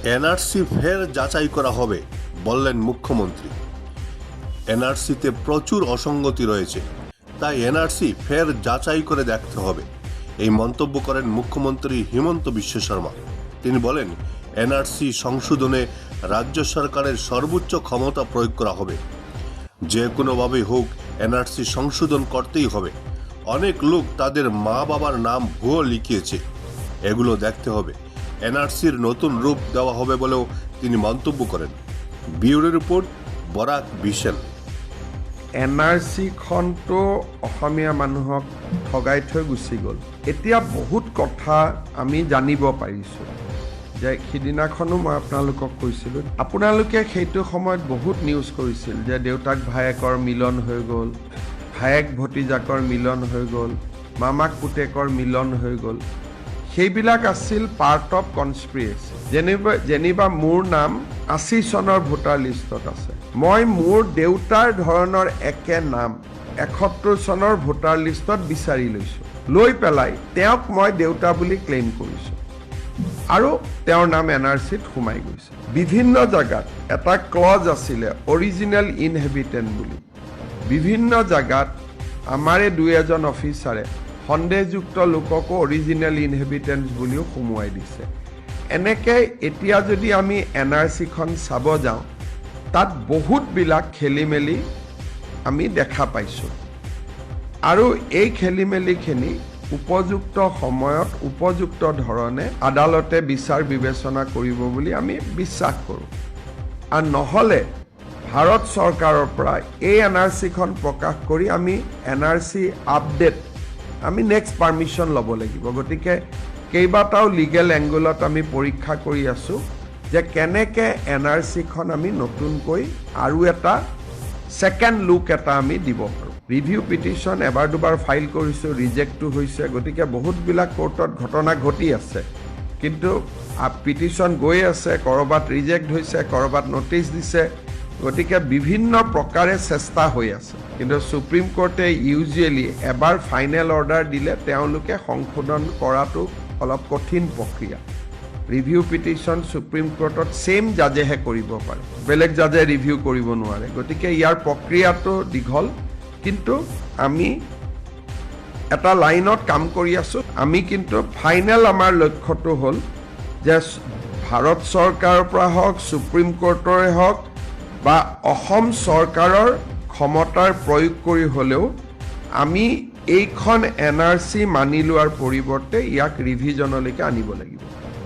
NRC ফের যাচাই করা হবে বললেন মুখ্যমন্ত্রী। এনআরসিতে প্রচুর অসঙ্গতি রয়েছে, তাই এনআরসি ফের যাচাই করে দেখতে হবে, এই মন্তব্য করেন মুখ্যমন্ত্রী হিমন্ত বিশ্ব শর্মা। তিনি বলেন, এনআরসি সংশোধনে রাজ্য সরকারের সর্বোচ্চ ক্ষমতা প্রয়োগ করা হবে। যে কোনোভাবে হোক এনআরসি সংশোধন করতেই হবে। অনেক লোক তাদের মা বাবার নাম ভুয়ো লিখিয়েছে, এগুলো দেখতে হবে। এনআরসির নতুন রূপ দেওয়া হবে বলেও তিনি মন্তব্য করেন। ব্যুরো রিপোর্ট, বৰাক বিশাল। এনআৰচিখনতো অসমীয়া মানুহক ঠগাই থৈ গুচি গ'ল। এতিয়া বহুত কথা আমি জানিব পাৰিছোঁ, যে সিদিনাখনো মই আপোনালোকক কৈছিলোঁ, আপোনালোকে সেইটো সময়ত বহুত নিউজ কৰিছিল যে দেউতাক ভায়েকৰ মিলন হৈ গ'ল, ভায়েক ভতিজাকৰ মিলন হৈ গ'ল, মামাক পুতেকৰ মিলন হৈ গ'ল। সেইবিলাক আছিল পাৰ্ট অফ কনস্পিৰেচি। যেনিবা মোৰ নাম ৮০ চনৰ ভোটাৰ লিষ্টত আছে, মই মোৰ দেউতাৰ ধৰণৰ একে নাম ৭১ চনৰ ভোটাৰ লিষ্টত বিচাৰি লৈছোঁ, লৈ পেলাই তেওঁক মই দেউতা বুলি ক্লেইম কৰিছোঁ, আৰু তেওঁৰ নাম এনআৰচিত সোমাই গৈছে। বিভিন্ন জেগাত এটা ক্লজ আছিলে অৰিজিনেল ইনহেবিটেণ্ট বুলি। বিভিন্ন জেগাত আমাৰে দুই এজন অফিচাৰে সন্দেহযুক্ত লোককো অৰিজিনেল ইনহেবিটেণ্টছ বুলিও সোমোৱাই দিছে। এনেকৈ এতিয়া যদি আমি এনআৰচিখন চাব যাওঁ, তাত বহুতবিলাক খেলি মেলি আমি দেখা পাইছোঁ, আৰু এই খেলি মেলিখিনি উপযুক্ত সময়ত উপযুক্ত ধৰণে আদালতে বিচাৰ বিবেচনা কৰিব বুলি আমি বিশ্বাস কৰোঁ। আৰু নহ'লে ভাৰত চৰকাৰৰ পৰা এই এনআৰচিখন প্ৰকাশ কৰি আমি এনআৰচি আপডেট আমি নেক্সট পাৰ্মিশ্যন ল'ব লাগিব। গতিকে কেইবাটাও লিগেল এংগলত আমি পৰীক্ষা কৰি আছোঁ যে কেনেকৈ এনআৰচিখন আমি নতুনকৈ আৰু এটা ছেকেণ্ড লুক এটা আমি দিব পাৰোঁ। ৰিভিউ পিটিশ্যন এবাৰ দুবাৰ ফাইল কৰিছোঁ, ৰিজেক্টো হৈছে। গতিকে বহুতবিলাক কোৰ্টত ঘটনা ঘটি আছে, কিন্তু পিটিশ্যন গৈ আছে, ক'ৰবাত ৰিজেক্ট হৈছে, ক'ৰবাত নটিচ দিছে। গতিকে বিভিন্ন প্ৰকাৰে চেষ্টা হৈ আছে, কিন্তু সুপ্ৰিম কোৰ্টে ইউজুৱেলি এবাৰ ফাইনেল অৰ্ডাৰ দিলে তেওঁলোকে সংশোধন কৰাটো অলপ কঠিন প্ৰক্ৰিয়া। ৰিভিউ পিটিশ্যন সুপ্ৰিম কোৰ্টত ছেইম জাজেহে কৰিব পাৰে, বেলেগ জাজে ৰিভিউ কৰিব নোৱাৰে। গতিকে ইয়াৰ প্ৰক্ৰিয়াটো দীঘল, কিন্তু আমি এটা লাইনত কাম কৰি আছোঁ। আমি কিন্তু ফাইনেল আমাৰ লক্ষ্যটো হ'ল যে ভাৰত চৰকাৰৰ পৰা হওক, সুপ্ৰিম কোৰ্টৰে হওক বা অসম চৰকাৰৰ ক্ষমতাৰ প্ৰয়োগ কৰি হ'লেও আমি এইখন এনআৰচি মানি লোৱাৰ পৰিৱৰ্তে ইয়াক ৰিভিজনলৈকে আনিব লাগিব।